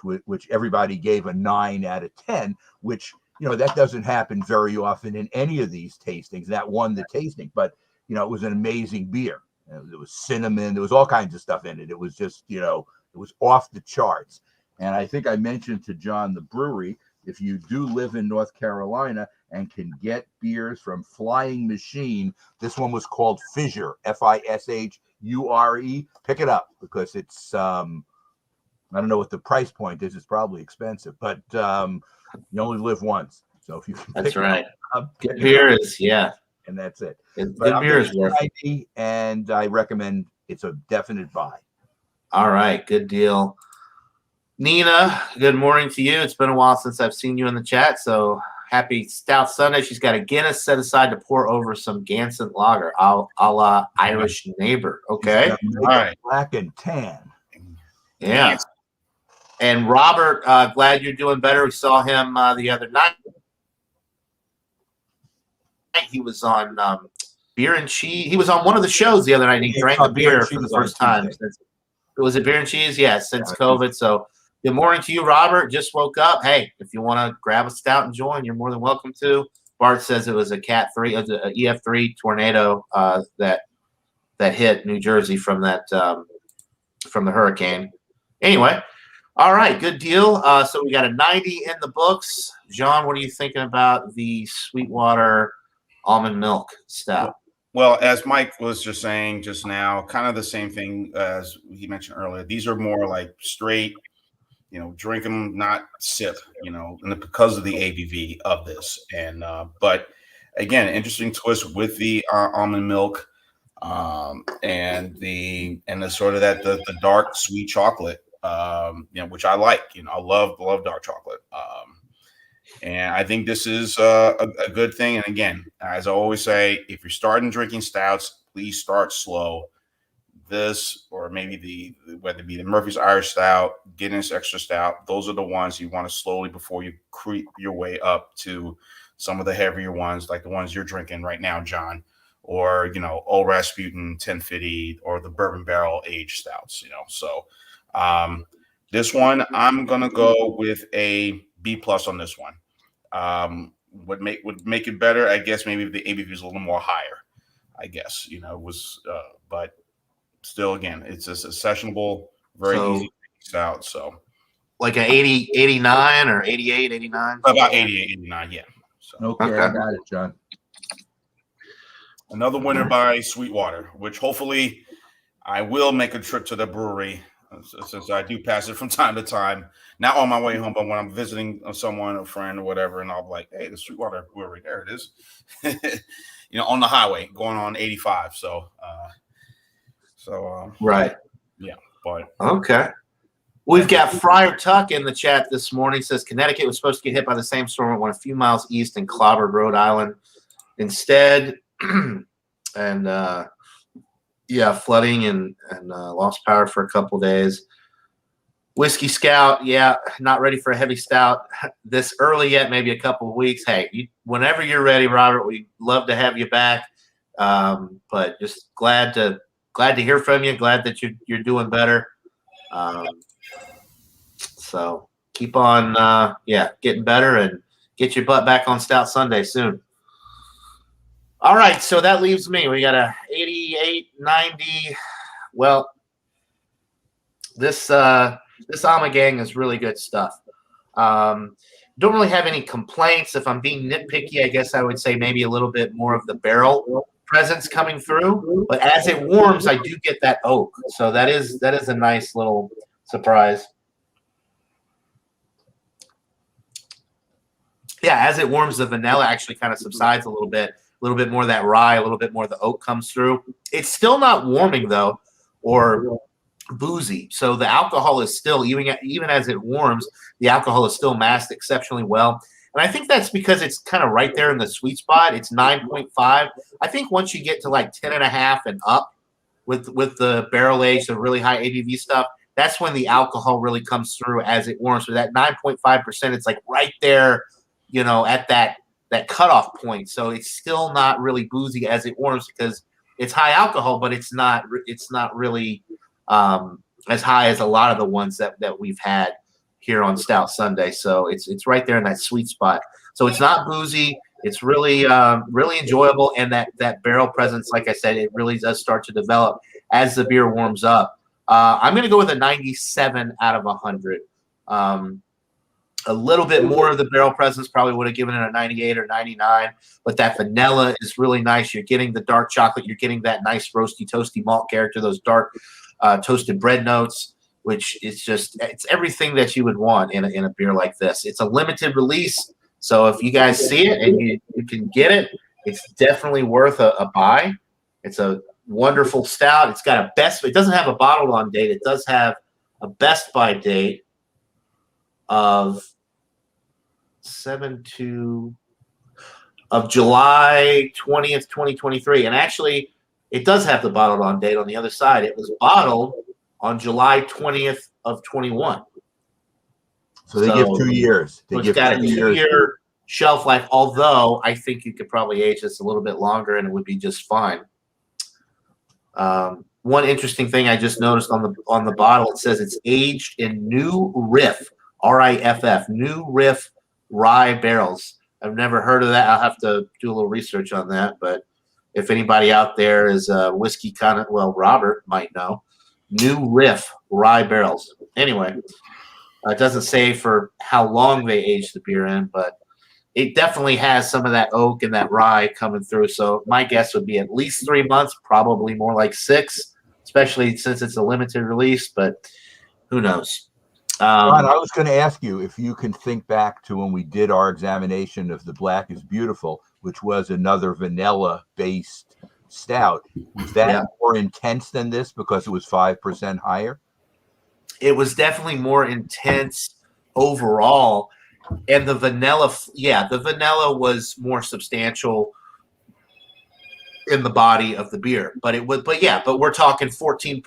Speaker 2: everybody gave a 9 out of 10, which, that doesn't happen very often in any of these tastings. That won the tasting, but, it was an amazing beer. There was cinnamon, there was all kinds of stuff in it. It was just, it was off the charts. And I think I mentioned to John the brewery, if you do live in North Carolina and can get beers from Flying Machine, this one was called Fissure, Fishure. Pick it up because it's, I don't know what the price point is. It's probably expensive, but you only live once. So if you can
Speaker 1: that's right.
Speaker 2: Good
Speaker 1: beer is,
Speaker 2: and that's it.
Speaker 1: Good beer is worth
Speaker 2: it. And I recommend it's a definite buy.
Speaker 1: All right, good deal. Nina, good morning to you. It's been a while since I've seen you in the chat, so happy Stout Sunday. She's got a Guinness set aside to pour over some Gansett Lager, a la Irish Neighbor. Okay,
Speaker 2: all right. Black and tan.
Speaker 1: Yeah. And Robert, glad you're doing better. We saw him the other night. He was on Beer and Cheese. He was on one of the shows the other night. And he drank a beer for the first time. Was it Beer and Cheese? Yeah, since COVID. So good morning to you, Robert. Just woke up. Hey, if you want to grab a stout and join, you're more than welcome to. Bart says it was a Cat 3, an EF3 tornado that hit New Jersey from the hurricane. Anyway, all right, good deal. So we got a 90 in the books. John, what are you thinking about the Sweetwater almond milk stout?
Speaker 4: Well, as Mike was just saying just now, kind of the same thing as he mentioned earlier. These are more like straight, drink them, not sip, and because of the ABV of this. And but again, interesting twist with the almond milk, and the sort of the dark sweet chocolate, which I like. I love dark chocolate. And I think this is a good thing. And again, as I always say, if you're starting drinking stouts, please start slow. This, or maybe whether it be the Murphy's Irish Stout, Guinness Extra Stout, those are the ones you want to slowly before you creep your way up to some of the heavier ones, like the ones you're drinking right now, John, or Old Rasputin 1050 or the Bourbon Barrel Aged Stouts. So this one I'm gonna go with a B+ on this one. Would make it better, I guess. Maybe if the ABV is a little more higher, I guess. But still, again, it's just a sessionable, very easy stout. So,
Speaker 1: like an 80, 89 or 88, 89?
Speaker 4: About 88, 89, yeah. So,
Speaker 2: okay, I got it, John.
Speaker 4: Another winner by Sweetwater, which hopefully I will make a trip to the brewery, since I do pass it from time to time. Not on my way home, but when I'm visiting someone, a friend or whatever, and I'll be like, hey, the Sweetwater Brewery, there it is. On the highway going on 85. So,
Speaker 1: right.
Speaker 4: Yeah. But
Speaker 1: okay. We've got Friar Tuck in the chat this morning. Says Connecticut was supposed to get hit by the same storm that went a few miles east and clobbered Rhode Island instead. And flooding and lost power for a couple days. Whiskey Scout, not ready for a heavy stout this early yet, maybe a couple of weeks. Hey, whenever you're ready, Robert, we'd love to have you back. But just glad to hear from you. Glad that you're doing better. So keep on, getting better and get your butt back on Stout Sunday soon. All right, so that leaves me. We got a 88, 90. Well, this Alma Gang is really good stuff. Don't really have any complaints. If I'm being nitpicky, I guess I would say maybe a little bit more of the barrel presence coming through. But as it warms, I do get that oak. So that is a nice little surprise. Yeah, as it warms, the vanilla actually kind of subsides a little bit. little bit more of that rye, a little bit more of the oak comes through. It's still not warming though, or boozy. So the alcohol is still, even as it warms, the alcohol is still masked exceptionally well. And I think that's because it's kind of right there in the sweet spot. It's 9.5. I think once you get to like 10.5 and up with the barrel aged, the really high ABV stuff, that's when the alcohol really comes through as it warms. So that 9.5%, it's like right there, at that cutoff point. So it's still not really boozy as it warms because it's high alcohol, but it's not really as high as a lot of the ones that we've had here on Stout Sunday. So it's right there in that sweet spot. So it's not boozy. It's really really enjoyable, and that barrel presence, like I said, it really does start to develop as the beer warms up. I'm going to go with a 97 out of 100. A little bit more of the barrel presence probably would have given it a 98 or 99, but that vanilla is really nice. You're getting the dark chocolate. You're getting that nice roasty, toasty malt character, those dark toasted bread notes, which is it's everything that you would want in a beer like this. It's a limited release, so if you guys see it and you can get it, it's definitely worth a buy. It's a wonderful stout. It's got it doesn't have a bottled on date. It does have a best by date of July 20th, 2023. And actually, it does have the bottled on date on the other side. It was bottled on July 20th of 21.
Speaker 2: So they give 2 years.
Speaker 1: It's got a 2-year shelf life, although I think you could probably age this a little bit longer and it would be just fine. One interesting thing I just noticed on the bottle, it says it's aged in New Riff, RIFF, New Riff rye barrels. I've never heard of that. I'll have to do a little research on that. But if anybody out there is whiskey kind of, well, Robert might know. New Riff rye barrels. Anyway, it doesn't say for how long they age the beer in, but it definitely has some of that oak and that rye coming through. So my guess would be at least 3 months, probably more like 6, especially since it's a limited release, but who knows?
Speaker 2: Ron, I was going to ask you if you can think back to when we did our examination of the Black is Beautiful, which was another vanilla-based stout. Was that more intense than this because it was 5% higher?
Speaker 1: It was definitely more intense overall. And the vanilla was more substantial in the body of the beer, but we're talking 14%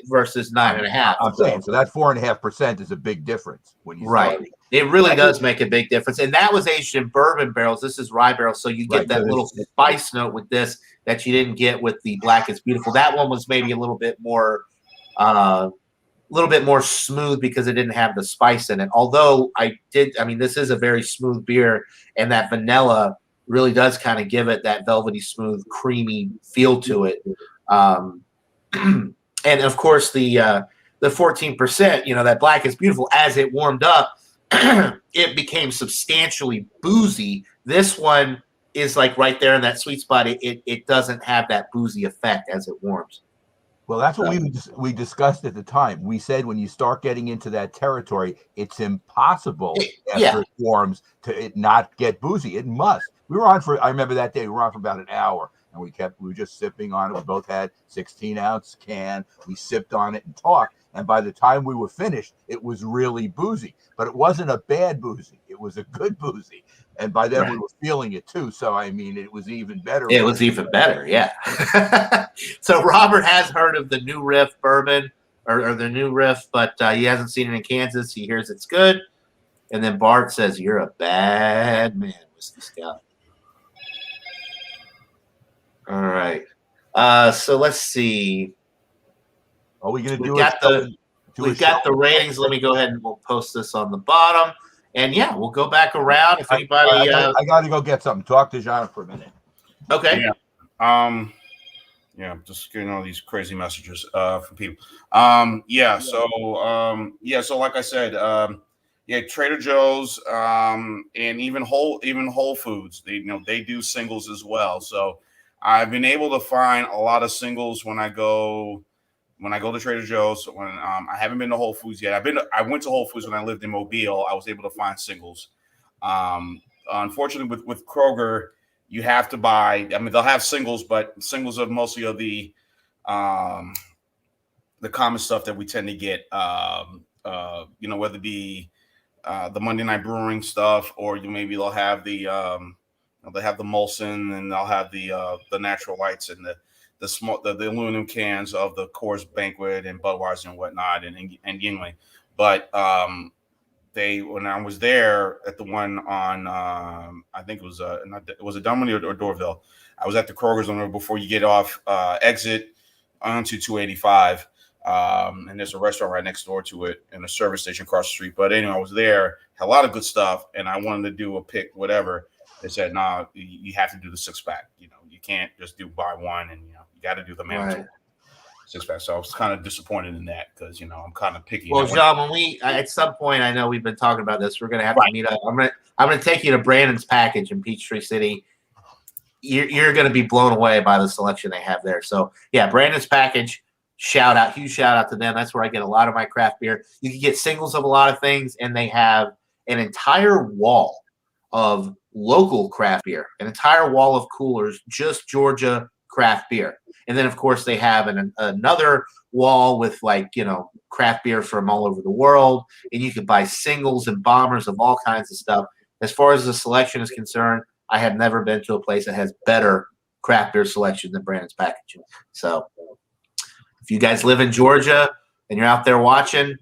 Speaker 1: versus 9.5.
Speaker 2: I'm saying so that 4.5% is a big difference when you
Speaker 1: right.
Speaker 2: Start.
Speaker 1: It really does make a big difference, and that was aged in bourbon barrels. This is rye barrels, so you get that little spice note with this that you didn't get with the Black is Beautiful. That one was maybe a little bit more smooth because it didn't have the spice in it. Although this is a very smooth beer, and that vanilla really does kind of give it that velvety, smooth, creamy feel to it. And of course, the 14%, that Black is Beautiful, as it warmed up, it became substantially boozy. This one is like right there in that sweet spot. It doesn't have that boozy effect as it warms.
Speaker 2: Well, that's what we discussed at the time. We said when you start getting into that territory, it's impossible after it warms to it not get boozy. It must. We were on I remember that day, we were on for about an hour, and we were just sipping on it. We both had 16-ounce can. We sipped on it and talked. And by the time we were finished, it was really boozy. But it wasn't a bad boozy. It was a good boozy. And by then we were feeling it too. So, it was even better.
Speaker 1: It was even better, yeah. So Robert has heard of the New Riff bourbon or the New Riff, but he hasn't seen it in Kansas. He hears it's good. And then Bart says, "You're a bad man, Whiskey Scout." All right. So let's see.
Speaker 2: Are we going to do
Speaker 1: We've got the ratings. Let me go ahead and we'll post this on the bottom. And we'll go back around. If anybody,
Speaker 2: I got to go get something. Talk to John for a minute.
Speaker 1: Okay.
Speaker 4: Yeah. Just getting all these crazy messages from people. So like I said, Trader Joe's, and even Whole Foods, they do singles as well. So I've been able to find a lot of singles when I go to Trader Joe's. When I haven't been to Whole Foods yet. I went to Whole Foods when I lived in Mobile. I was able to find singles. Unfortunately, with Kroger, you have to buy. I mean, they'll have singles, but singles are mostly of the common stuff that we tend to get. Whether it be the Monday Night Brewing stuff, or maybe they'll have the Molson, and they'll have the natural lights and the aluminum cans of the Coors Banquet and Budweiser and whatnot, and Yingling. But when I was there at the one on I think it was was it Dunwoody or Dorville? I was at the Kroger's on before you get off exit onto 285. And there's a restaurant right next door to it and a service station across the street. But anyway, I was there, had a lot of good stuff, and I wanted to do a pick, whatever. They said, "No, you have to do the 6-pack. You can't just buy one, and you got to do the mandatory 6-pack." So I was kind of disappointed in that because I'm kind of picky.
Speaker 1: Well, John, when at some point, I know we've been talking about this. We're gonna have to meet up. I'm gonna take you to Brandon's Package in Peachtree City. You're gonna be blown away by the selection they have there. So yeah, Brandon's Package. Huge shout out to them. That's where I get a lot of my craft beer. You can get singles of a lot of things, and they have an entire wall of local craft beer, an entire wall of coolers, just Georgia craft beer. And then, of course, they have another wall with craft beer from all over the world, and you can buy singles and bombers of all kinds of stuff. As far as the selection is concerned, I have never been to a place that has better craft beer selection than Brandon's Package. So if you guys live in Georgia and you're out there watching,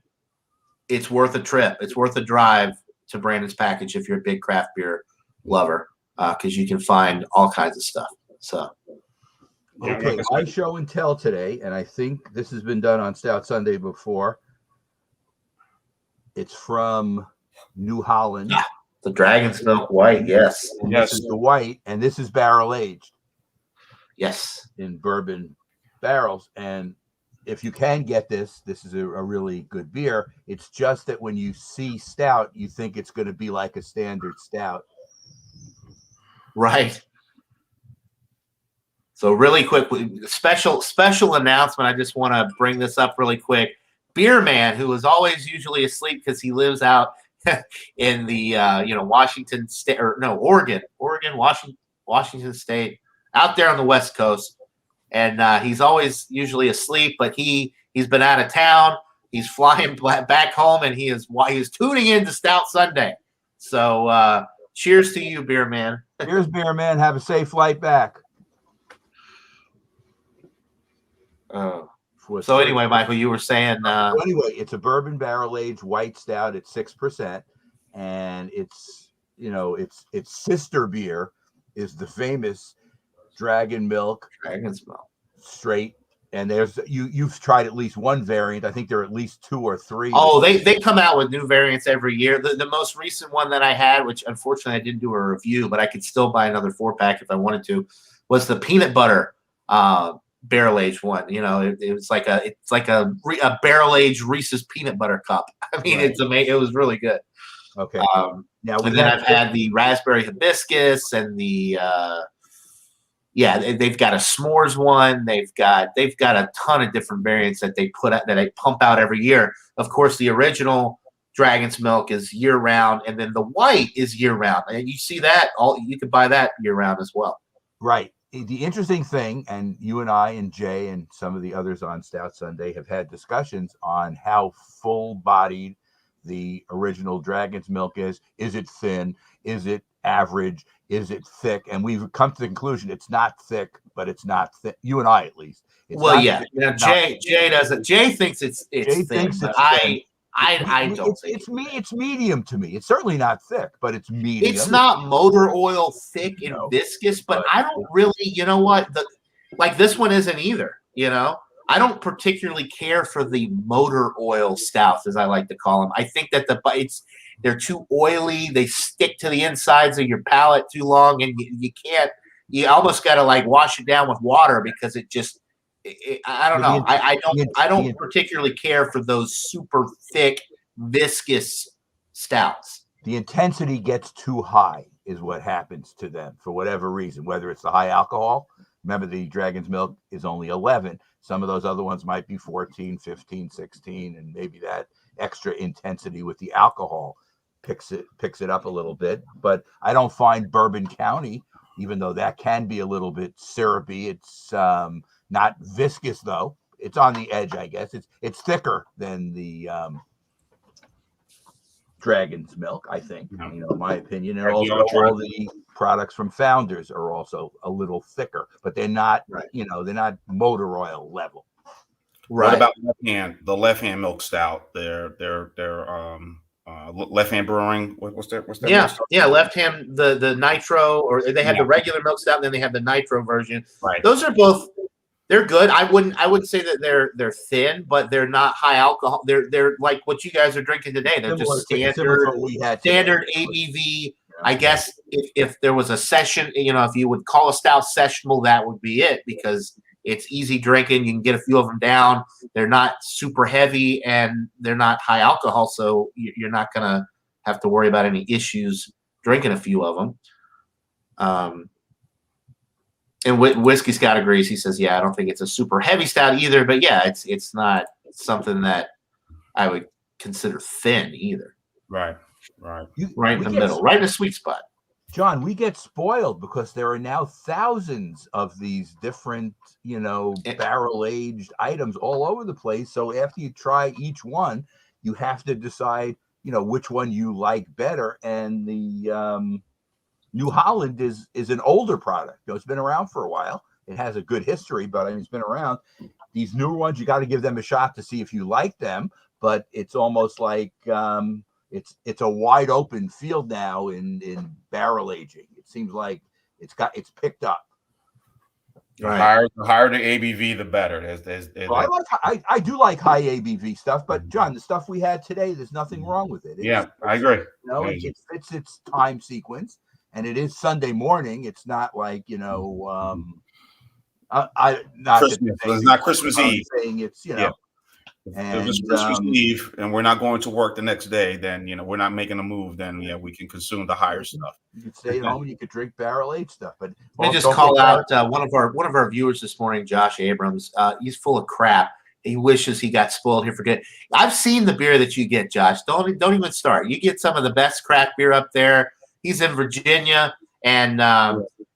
Speaker 1: it's worth a trip. It's worth a drive to Brandon's Package if you're a big craft beer lover, because you can find all kinds of stuff. So,
Speaker 2: okay, my show and tell today, and I think this has been done on Stout Sunday before. It's from New Holland.
Speaker 1: The Dragon's Milk White, yes.
Speaker 2: This is the white, and this is barrel aged.
Speaker 1: Yes.
Speaker 2: In bourbon barrels. And if you can get this is a really good beer. It's just that when you see stout, you think it's going to be like a standard stout.
Speaker 1: Right. So really quick, special announcement. I just want to bring this up really quick. Beer Man, who is always usually asleep because he lives out in the Washington State, or no, Oregon, Washington State, out there on the West Coast. And he's always usually asleep, but he's been out of town. He's flying back home, and he is tuning in to Stout Sunday. So cheers to you, Beer Man.
Speaker 2: Cheers, Beer Man. Have a safe flight back.
Speaker 1: So anyway, Michael, you were saying.
Speaker 2: Anyway, it's a bourbon barrel aged white stout at 6%, and its sister beer is the famous Dragon's Milk straight. And there's you've tried at least one variant. I think there are at least 2 or 3.
Speaker 1: Oh, they come out with new variants every year. The most recent one that I had, which unfortunately I didn't do a review, but I could still buy another 4-pack if I wanted to, was the peanut butter barrel aged one. It was like a barrel aged Reese's peanut butter cup. I mean, It's amazing. It was really good.
Speaker 2: Okay.
Speaker 1: Now and then I've had the raspberry hibiscus and the they've got a s'mores one. They've got a ton of different variants that they put out, that they pump out every year. Of course, the original Dragon's Milk is year round, and then the white is year round. And you see that you can buy that year round as well.
Speaker 2: Right. The interesting thing, and you and I and Jay and some of the others on Stout Sunday have had discussions on how full-bodied the original Dragon's Milk is. Is it thin? Is it average? Is it thick? And we've come to the conclusion it's not thick, but it's not thick. You and I, at least.
Speaker 1: Jay doesn't. Jay thinks it's thin, but I don't think
Speaker 2: it's medium to me. It's certainly not thick, but it's medium.
Speaker 1: It's not motor oil thick and viscous, but I don't really. You know what? This one isn't either. I don't particularly care for the motor oil stouts, as I like to call them. I think that they're too oily. They stick to the insides of your palate too long, and you can't. You almost got to wash it down with water because it just. I don't know. I don't particularly care for those super thick, viscous stouts.
Speaker 2: The intensity gets too high, is what happens to them for whatever reason. Whether it's the high alcohol. Remember, the Dragon's Milk is only 11. Some of those other ones might be 14, 15, 16, and maybe that extra intensity with the alcohol picks it up a little bit. But I don't find Bourbon County even though that can be a little bit syrupy. It's not viscous though. It's on the edge, I guess. It's thicker than the Dragon's Milk, I think, in my opinion. And also all the products from Founders are also a little thicker, but they're not, they're not motor oil level.
Speaker 4: Right. What about the left hand milk stout? Their left hand brewing. What's that?
Speaker 1: Yeah, left hand the nitro, or they have the regular milk stout, and then they have the nitro version.
Speaker 4: Right.
Speaker 1: Those are both. They're good. I wouldn't say that they're thin, but they're not high alcohol. They're like what you guys are drinking today. They're just standard ABV. I guess if there was a session, if you would call a stout sessionable, that would be it, because it's easy drinking. You can get a few of them down. They're not super heavy and they're not high alcohol, so you're not gonna have to worry about any issues drinking a few of them. And Whiskey Scott agrees. He says, "Yeah, I don't think it's a super heavy stout either, but yeah, it's not something that I would consider thin either."
Speaker 4: Right.
Speaker 1: Right in the middle, right in the sweet spot.
Speaker 2: John, we get spoiled because there are now thousands of these different, barrel-aged items all over the place. So after you try each one, you have to decide, which one you like better. And the New Holland is an older product. It's been around for a while. It has a good history, but it's been around. These newer ones, you got to give them a shot to see if you like them. But it's almost like it's a wide open field now in barrel aging. It seems like it's picked up.
Speaker 4: Right. The higher the ABV, the better.
Speaker 2: I do like high ABV stuff, but John, the stuff we had today, there's nothing wrong with it.
Speaker 4: I agree.
Speaker 2: It fits its time sequence, and it is Sunday morning. It's not like
Speaker 4: Christmas. It's not Christmas Eve.
Speaker 2: Saying it's
Speaker 4: if it's Christmas Eve and we're not going to work the next day, then we're not making a move. Then we can consume the higher stuff.
Speaker 2: You could stay at home and you could drink barrel aged stuff. But
Speaker 1: let me just call out one of our viewers this morning, Josh Abrams. He's full of crap. He wishes he got spoiled here. Forget. I've seen the beer that you get, Josh. Don't even start. You get some of the best craft beer up there. He's in Virginia, and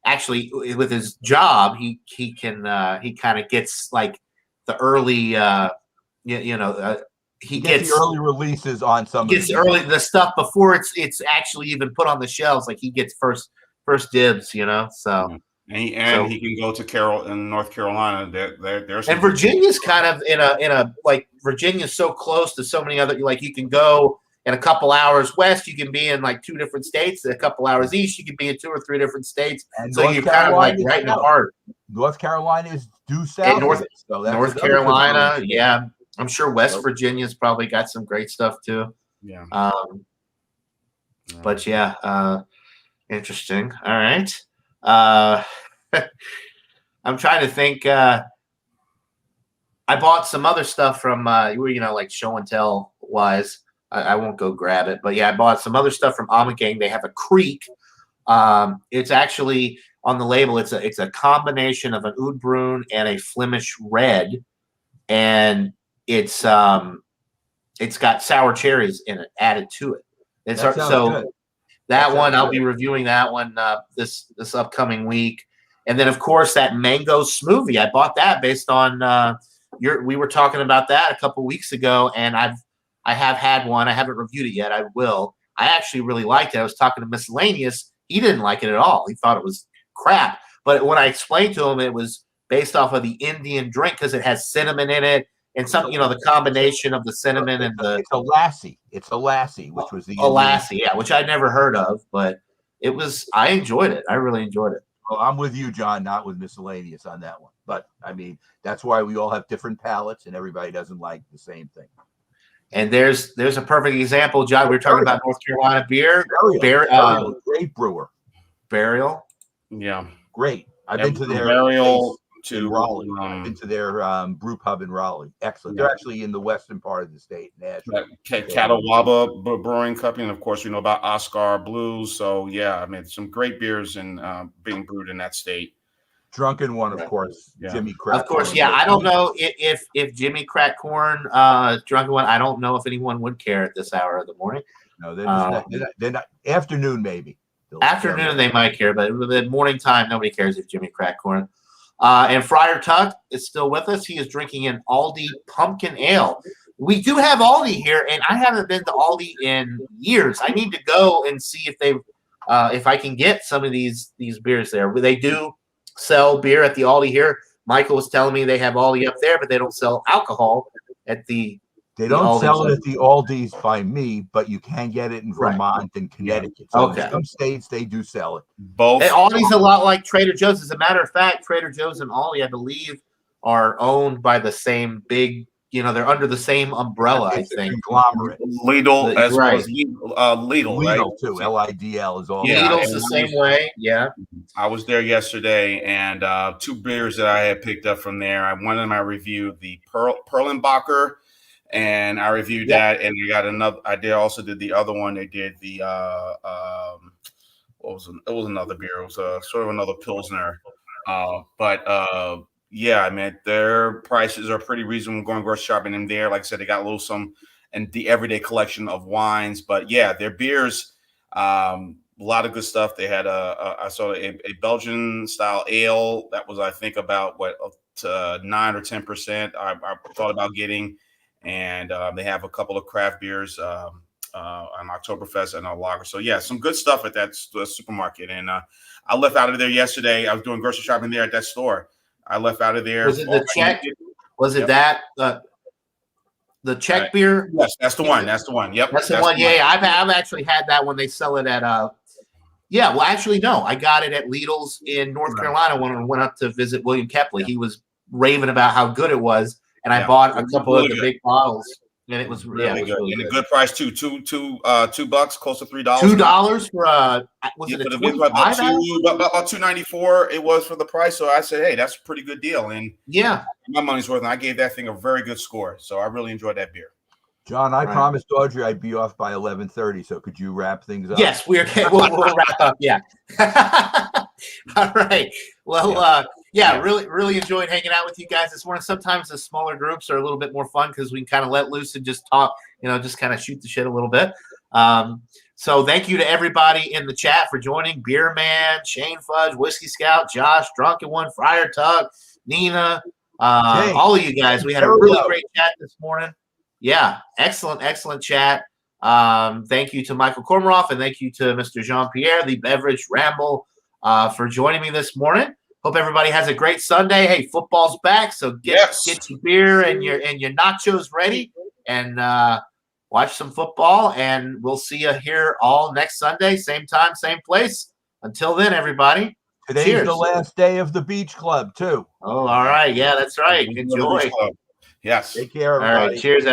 Speaker 1: actually, with his job, he kind of gets like the early. He gets
Speaker 2: the early releases on some.
Speaker 1: Gets the stuff before it's actually even put on the shelves. Like he gets first dibs, So
Speaker 4: and he can go to North Carolina. There's
Speaker 1: and Virginia's kind of in a like Virginia's so close to so many other, like you can go in a couple hours west, you can be in like 2 different states. A couple hours east, you can be in 2 or 3 different states. And so you're kind of like right in the heart.
Speaker 2: North Carolina is due south.
Speaker 1: North Carolina, yeah. I'm sure West Virginia's probably got some great stuff too.
Speaker 4: Yeah.
Speaker 1: But yeah, interesting. All right. I'm trying to think. I bought some other stuff from like show and tell wise. I won't go grab it, but yeah, I bought some other stuff from Amagang. They have a Creek. It's actually on the label. It's a combination of an Oud Bruin and a Flemish Red, and it's got sour cherries in it added to it. That one I'll be reviewing that one this upcoming week, and then of course that mango smoothie. I bought that based on we were talking about that a couple weeks ago, and I have had one. I haven't reviewed it yet. I will. I actually really liked it. I was talking to Miscellaneous. He didn't like it at all. He thought it was crap. But when I explained to him, it was based off of the Indian drink because it has cinnamon in it. And some, the combination of the cinnamon and
Speaker 2: it's a lassie. It's a lassie, which was the
Speaker 1: lassie, yeah, which I'd never heard of, but I enjoyed it. I really enjoyed it.
Speaker 2: Well, I'm with you, John, not with Miscellaneous on that one. But that's why we all have different palates, and everybody doesn't like the same thing.
Speaker 1: And there's a perfect example, John. We were talking about North Carolina beer.
Speaker 2: Burial, great brewer.
Speaker 1: Burial,
Speaker 4: yeah,
Speaker 2: great. I've been to their
Speaker 4: Burial.
Speaker 2: To Raleigh. I've been to their brew pub in Raleigh. Excellent. They're actually in the western part of the state.
Speaker 4: Catawba Brewing Company, and of course, we know about Oscar Blues. So yeah, some great beers and being brewed in that state.
Speaker 2: Drunken one, of course. Yeah. Jimmy Crack.
Speaker 1: Of course, yeah. I don't know if Jimmy Crack Corn, Drunken one. I don't know if anyone would care at this hour of the morning.
Speaker 2: No, they're not. Afternoon, maybe.
Speaker 1: Afternoon they might care, but the morning time nobody cares if Jimmy cracked corn. And Friar Tuck is still with us. He is drinking an Aldi pumpkin ale. We do have Aldi here, and I haven't been to Aldi in years. I need to go and see if I can get some of these beers there. They do sell beer at the Aldi here. Michael was telling me they have Aldi up there, but they don't sell alcohol at the.
Speaker 2: They don't sell it at the Aldi's by me, but you can get it in Vermont and Connecticut. So in some states they do sell it.
Speaker 4: Both.
Speaker 1: Aldi's a lot like Trader Joe's. As a matter of fact, Trader Joe's and Aldi, I believe, are owned by the same big. They're under the same umbrella. I think
Speaker 2: conglomerate.
Speaker 4: Lidl as well as Lidl, right?
Speaker 2: Too. LIDL is all.
Speaker 1: Lidl's the same way. Yeah.
Speaker 4: I was there yesterday, and 2 beers that I had picked up from there. One of them I reviewed the Perlenbacher. And I reviewed that, and we got another. I also did the other one. They did the it was another beer. It was sort of another Pilsner. Yeah, I mean, their prices are pretty reasonable going grocery shopping in there. Like I said, they got a little and the everyday collection of wines. But yeah, their beers, a lot of good stuff. They had I saw a Belgian style ale that was, I think, about 9 or 10%. I thought about getting. And they have a couple of craft beers on Oktoberfest and a lager. So, yeah, some good stuff at that supermarket. And I left out of there yesterday. I was doing grocery shopping there at that store. I left out of there.
Speaker 1: Was it the Czech? Was it that the Czech beer?
Speaker 4: Yes, that's the one. That's the one. Yep.
Speaker 1: That's the one. Yeah, I've actually had that when they sell it at well, actually, no. I got it at Lidl's in North Carolina when I went up to visit William Kepley. He was raving about how good it was. And I bought a couple of the big bottles, and it was really good.
Speaker 4: And a good price too. $2, close to $3.
Speaker 1: $2 for was it a
Speaker 4: about $2.94? It was for the price. So I said, hey, that's a pretty good deal. And my money's worth. And I gave that thing a very good score. So I really enjoyed that beer.
Speaker 2: John, I promised Audrey I'd be off by 11:30. So could you wrap things up?
Speaker 1: Yes, we'll wrap up. Yeah. All right. Well, really enjoyed hanging out with you guys this morning. Sometimes the smaller groups are a little bit more fun because we can kind of let loose and just talk, just kind of shoot the shit a little bit. So thank you to everybody in the chat for joining. Beer Man, Shane Fudge, Whiskey Scout, Josh, Drunken One, Friar Tuck, Nina, all of you guys. We had a really great chat this morning. Yeah, excellent chat. Thank you to Michael Kormaroff and thank you to Mr. Jean-Pierre, the Beverage Ramble, for joining me this morning. Hope everybody has a great Sunday. Hey, football's back, so get your beer and your nachos ready and watch some football. And we'll see you here all next Sunday, same time, same place. Until then, everybody.
Speaker 2: Today's the last day of the Beach Club too.
Speaker 1: Oh, all right. Yeah, that's right. Enjoy.
Speaker 4: Yes.
Speaker 2: Take care, everybody.
Speaker 1: All right. Cheers.